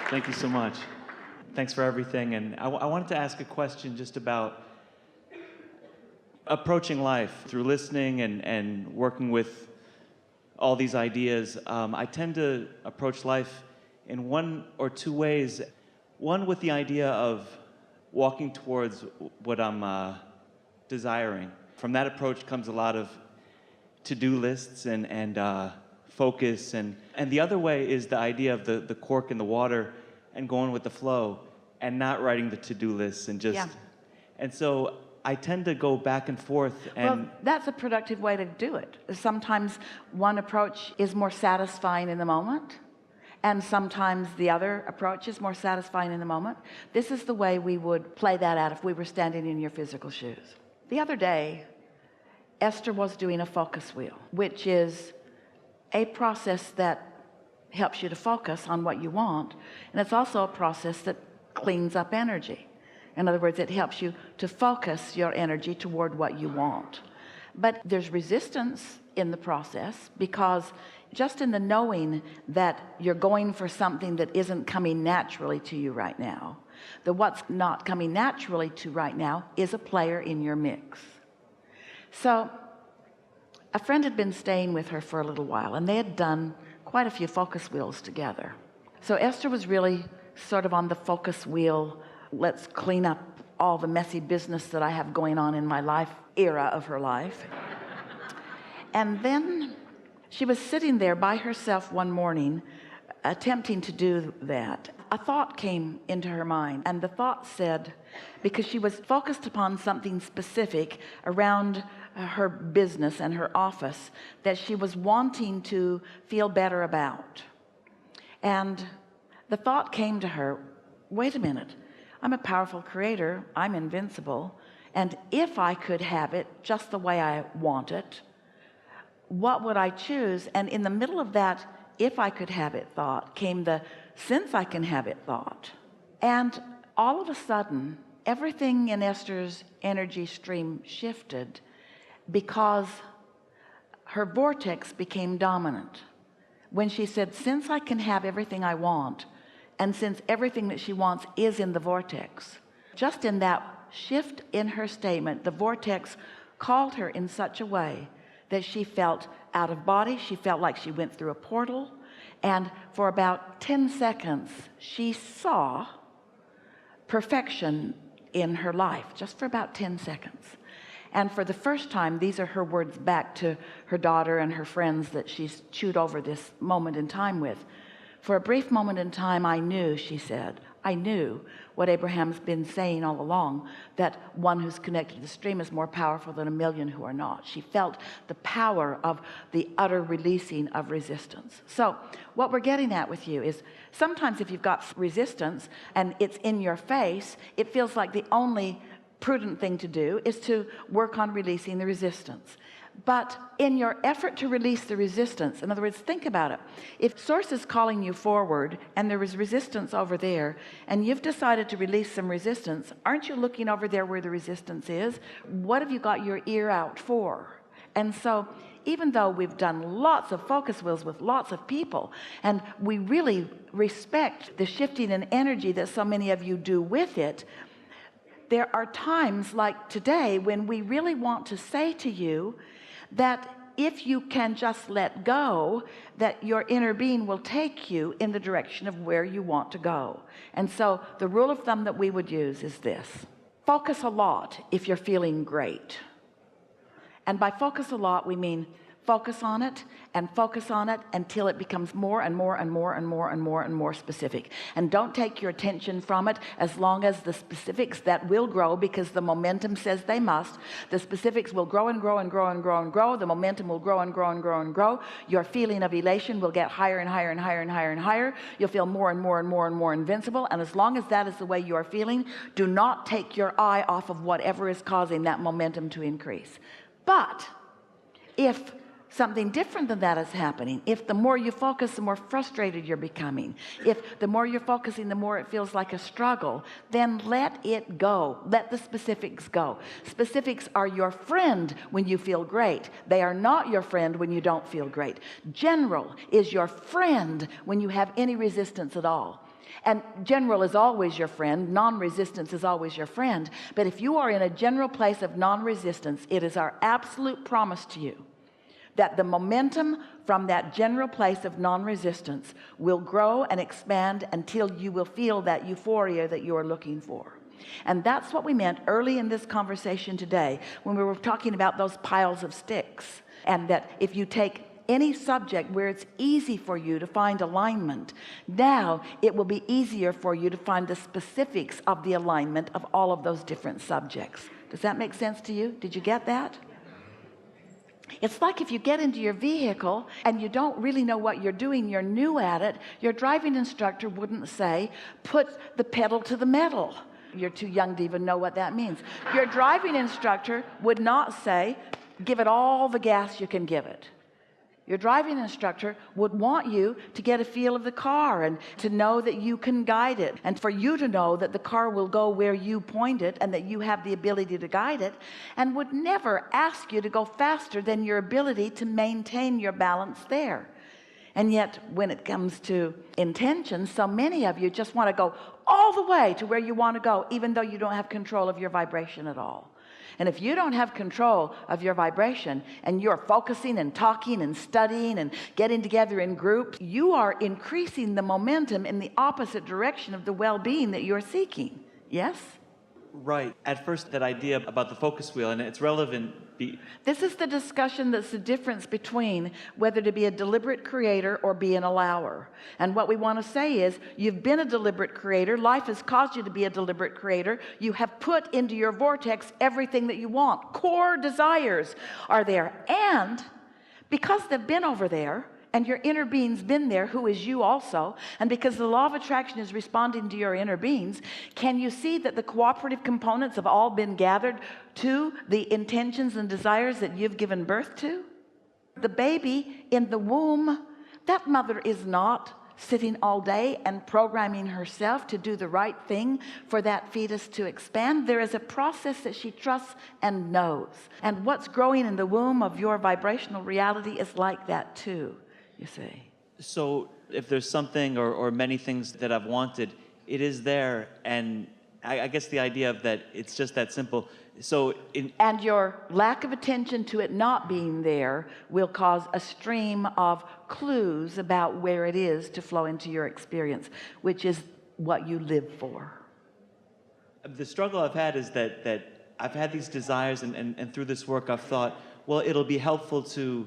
Thank you so much. Thanks for everything. And I wanted to ask a question just about approaching life through listening and working with all these ideas. I tend to approach life in one or two ways. One with the idea of walking towards what I'm desiring. From that approach comes a lot of to-do lists and focus. And the other way is the idea of the cork in the water and going with the flow and not writing the to-do lists and just... Yeah. And so I tend to go back and forth. And well, that's a productive way to do it. Sometimes one approach is more satisfying in the moment, and sometimes the other approach is more satisfying in the moment. This is the way we would play that out if we were standing in your physical shoes. The other day, Esther was doing a focus wheel, which is a process that helps you to focus on what you want, and it's also a process that cleans up energy. In other words, it helps you to focus your energy toward what you want. But there's resistance in the process, because just in the knowing that you're going for something that isn't coming naturally to you right now, the what's not coming naturally to right now is a player in your mix. So a friend had been staying with her for a little while, and they had done quite a few focus wheels together. So Esther was really sort of on the focus wheel, let's clean up all the messy business that I have going on in my life era of her life. And then she was sitting there by herself one morning attempting to do that. A thought came into her mind, and the thought said, because she was focused upon something specific around her business and her office that she was wanting to feel better about, and the thought came to her, wait a minute, I'm a powerful creator, I'm invincible, and if I could have it just the way I want it, what would I choose? And in the middle of that if I could have it thought came the since I can have it thought. And all of a sudden everything in Esther's energy stream shifted, because her vortex became dominant when she said, since I can have everything I want, and since everything that she wants is in the vortex. Just in that shift in her statement, the vortex called her in such a way that she felt out of body. She felt like she went through a portal, and for about 10 seconds she saw perfection in her life, just for about 10 seconds. And for the first time, these are her words back to her daughter and her friends that she's chewed over this moment in time with. For a brief moment in time, I knew, she said, I knew what Abraham's been saying all along, that one who's connected to the stream is more powerful than a million who are not. She felt the power of the utter releasing of resistance. So what we're getting at with you is sometimes if you've got resistance and it's in your face, it feels like the only prudent thing to do is to work on releasing the resistance. But in your effort to release the resistance, in other words, think about it. If source is calling you forward and there is resistance over there, and you've decided to release some resistance, aren't you looking over there where the resistance is? What have you got your ear out for? And so even though we've done lots of focus wheels with lots of people, and we really respect the shifting in energy that so many of you do with it, there are times like today when we really want to say to you that if you can just let go, that your inner being will take you in the direction of where you want to go. And so the rule of thumb that we would use is this: focus a lot if you're feeling great. And by focus a lot, we mean focus on it until it becomes more and more and more and more and more and more specific. And don't take your attention from it as long as the specifics that will grow, because the momentum says they must. The specifics will grow and grow and grow and grow and grow. The momentum will grow and grow and grow and grow. Your feeling of elation will get higher and higher and higher and higher and higher. You'll feel more and more and more and more invincible. And as long as that is the way you are feeling, do not take your eye off of whatever is causing that momentum to increase. But if something different than that is happening, if the more you focus, the more frustrated you're becoming, if the more you're focusing, the more it feels like a struggle, then let it go. Let the specifics go. Specifics are your friend when you feel great. They are not your friend when you don't feel great. General is your friend when you have any resistance at all. And general is always your friend. Non-resistance is always your friend. But if you are in a general place of non-resistance, it is our absolute promise to you that the momentum from that general place of non-resistance will grow and expand until you will feel that euphoria that you are looking for. And that's what we meant early in this conversation today when we were talking about those piles of sticks. And that if you take any subject where it's easy for you to find alignment, now it will be easier for you to find the specifics of the alignment of all of those different subjects. Does that make sense to you? Did you get that? It's like if you get into your vehicle and you don't really know what you're doing, you're new at it, your driving instructor wouldn't say, put the pedal to the metal. You're too young to even know what that means. Your driving instructor would not say, give it all the gas you can give it. Your driving instructor would want you to get a feel of the car and to know that you can guide it, and for you to know that the car will go where you point it and that you have the ability to guide it, and would never ask you to go faster than your ability to maintain your balance there. And yet when it comes to intention, so many of you just want to go all the way to where you want to go, even though you don't have control of your vibration at all. And if you don't have control of your vibration and you're focusing and talking and studying and getting together in groups, you are increasing the momentum in the opposite direction of the well-being that you're seeking. Yes? Right. At first, that idea about the focus wheel, and it's relevant. This is the discussion that's the difference between whether to be a deliberate creator or be an allower. And what we want to say is, you've been a deliberate creator. Life has caused you to be a deliberate creator. You have put into your vortex everything that you want. Core desires are there. And because they've been over there, and your inner being's been there, who is you also, and because the law of attraction is responding to your inner beings, can you see that the cooperative components have all been gathered to the intentions and desires that you've given birth to? The baby in the womb, that mother is not sitting all day and programming herself to do the right thing for that fetus to expand. There is a process that she trusts and knows. And what's growing in the womb of your vibrational reality is like that too. You see. So if there's something or many things that I've wanted, it is there, and I guess the idea of that, it's just that simple. So and your lack of attention to it not being there will cause a stream of clues about where it is to flow into your experience, which is what you live for. The struggle I've had is that I've had these desires, and through this work I've thought, well, it'll be helpful to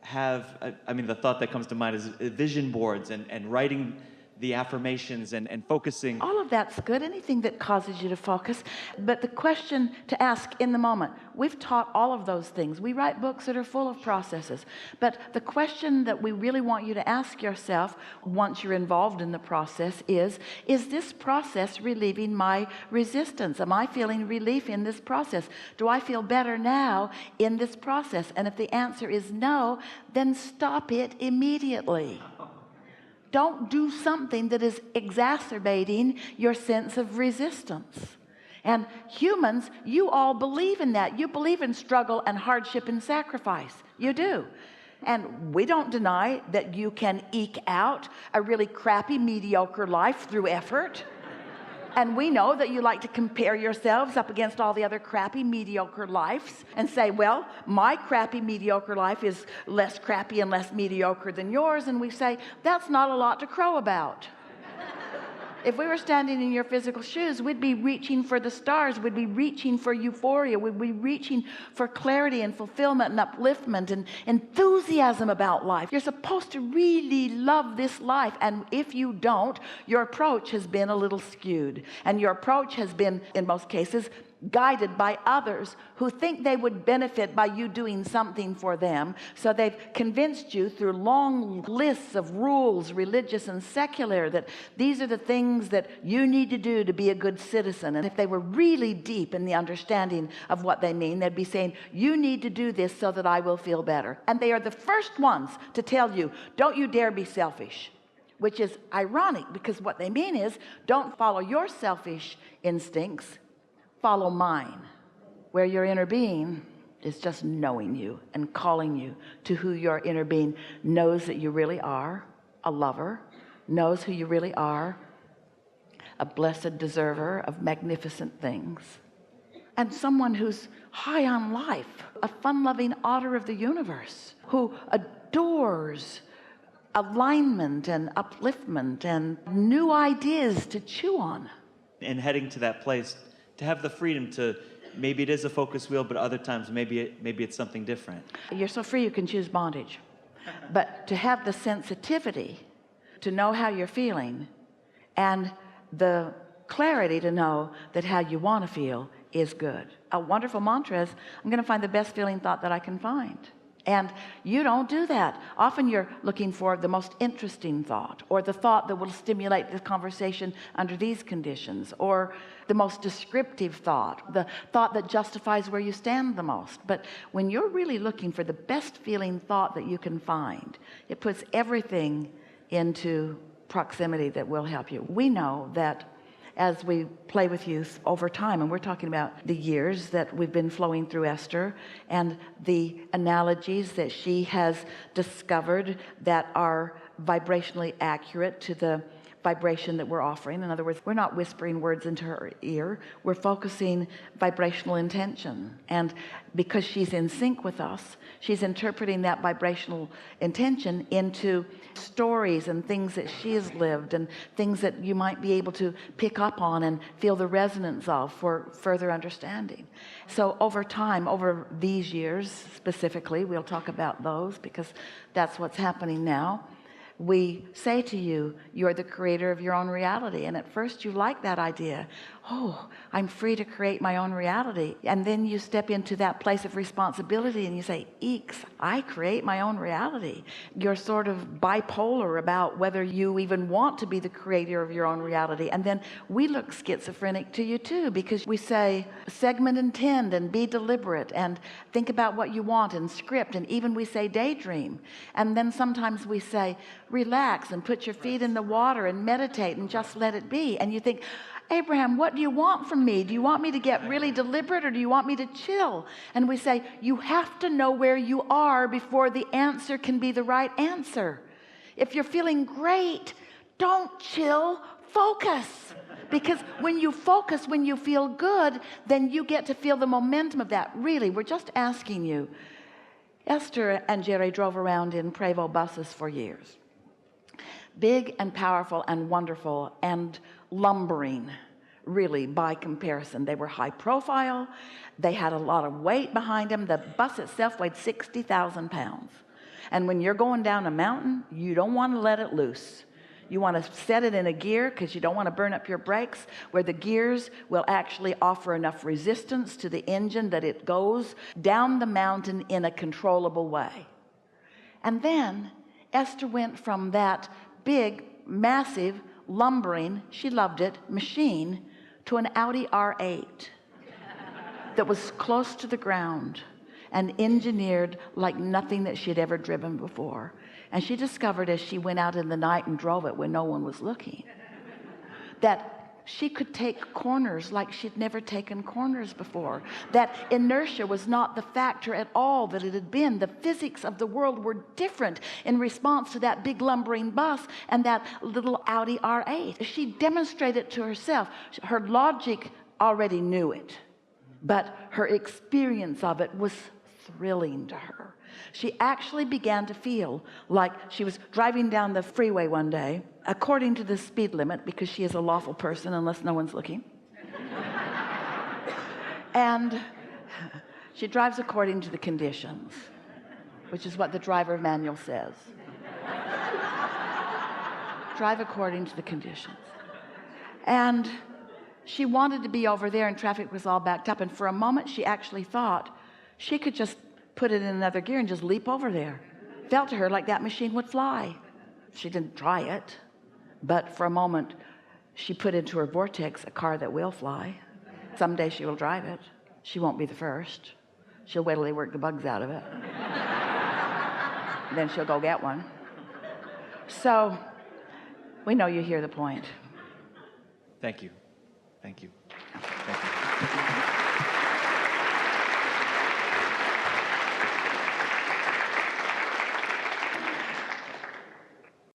have, I mean, the thought that comes to mind is vision boards and writing the affirmations and focusing. All of that's good, anything that causes you to focus. But the question to ask in the moment, we've taught all of those things. We write books that are full of processes. But the question that we really want you to ask yourself once you're involved in the process is this process relieving my resistance? Am I feeling relief in this process? Do I feel better now in this process? And if the answer is no, then stop it immediately. Don't do something that is exacerbating your sense of resistance. And humans, you all believe in that. You believe in struggle and hardship and sacrifice. You do. And we don't deny that you can eke out a really crappy, mediocre life through effort. And we know that you like to compare yourselves up against all the other crappy, mediocre lives and say, well, my crappy, mediocre life is less crappy and less mediocre than yours. And we say, that's not a lot to crow about. If we were standing in your physical shoes, we'd be reaching for the stars. We'd be reaching for euphoria. We'd be reaching for clarity and fulfillment and upliftment and enthusiasm about life. You're supposed to really love this life. And if you don't, your approach has been a little skewed. And your approach has been, in most cases, guided by others who think they would benefit by you doing something for them. So they've convinced you through long lists of rules, religious and secular, that these are the things that you need to do to be a good citizen. And if they were really deep in the understanding of what they mean, they'd be saying, you need to do this so that I will feel better. And they are the first ones to tell you, don't you dare be selfish. Which is ironic, because what they mean is, don't follow your selfish instincts, follow mine, where your inner being is just knowing you and calling you to who your inner being knows that you really are, a lover, knows who you really are, a blessed deserver of magnificent things, and someone who's high on life, a fun-loving otter of the universe who adores alignment and upliftment and new ideas to chew on. And heading to that place, to have the freedom to, maybe it is a focus wheel, but other times maybe it's something different. You're so free you can choose bondage. But to have the sensitivity to know how you're feeling and the clarity to know that how you want to feel is good. A wonderful mantra is, I'm going to find the best feeling thought that I can find. And you don't do that. Often you're looking for the most interesting thought, or the thought that will stimulate the conversation under these conditions, or the most descriptive thought, the thought that justifies where you stand the most. But when you're really looking for the best feeling thought that you can find, it puts everything into proximity that will help you. We know that as we play with youth over time, and we're talking about the years that we've been flowing through Esther and the analogies that she has discovered that are vibrationally accurate to the vibration that we're offering. In other words, we're not whispering words into her ear, we're focusing vibrational intention. And because she's in sync with us, she's interpreting that vibrational intention into stories and things that she has lived and things that you might be able to pick up on and feel the resonance of for further understanding. So over time, over these years specifically, we'll talk about those because that's what's happening now. We say to you, you're the creator of your own reality. And at first you like that idea. Oh, I'm free to create my own reality. And then you step into that place of responsibility and you say, eeks, I create my own reality. You're sort of bipolar about whether you even want to be the creator of your own reality. And then we look schizophrenic to you too, because we say segment intend and be deliberate and think about what you want and script. And even we say daydream. And then sometimes we say relax and put your feet in the water and meditate and just let it be. And you think, Abraham, what do you want from me? Do you want me to get really deliberate, or do you want me to chill? And we say, you have to know where you are before the answer can be the right answer. If you're feeling great, don't chill, focus. Because when you focus, when you feel good, then you get to feel the momentum of that. Really, we're just asking you. Esther and Jerry drove around in Prevost buses for years. Big and powerful and wonderful and lumbering, really, by comparison. They were high profile. They had a lot of weight behind them. The bus itself weighed 60,000 pounds. And when you're going down a mountain, you don't want to let it loose. You want to set it in a gear because you don't want to burn up your brakes, where the gears will actually offer enough resistance to the engine that it goes down the mountain in a controllable way. And then Esther went from that big, massive, lumbering, she loved it, machine to an Audi R8 that was close to the ground and engineered like nothing that she had ever driven before. And she discovered as she went out in the night and drove it when no one was looking, that she could take corners like she'd never taken corners before. That inertia was not the factor at all that it had been. The physics of the world were different in response to that big lumbering bus and that little Audi R8. She demonstrated it to herself. Her logic already knew it, but her experience of it was thrilling to her. She actually began to feel like she was driving down the freeway one day according to the speed limit, because she is a lawful person unless no one's looking. And she drives according to the conditions, which is what the driver manual says. Drive according to the conditions. And she wanted to be over there and traffic was all backed up. And for a moment, she actually thought she could just put it in another gear and just leap over there. Felt to her like that machine would fly. She didn't try it, but for a moment, she put into her Vortex a car that will fly. Someday she will drive it. She won't be the first. She'll wait till they work the bugs out of it. Then she'll go get one. So, we know you hear the point. Thank you. Thank you. Thank you.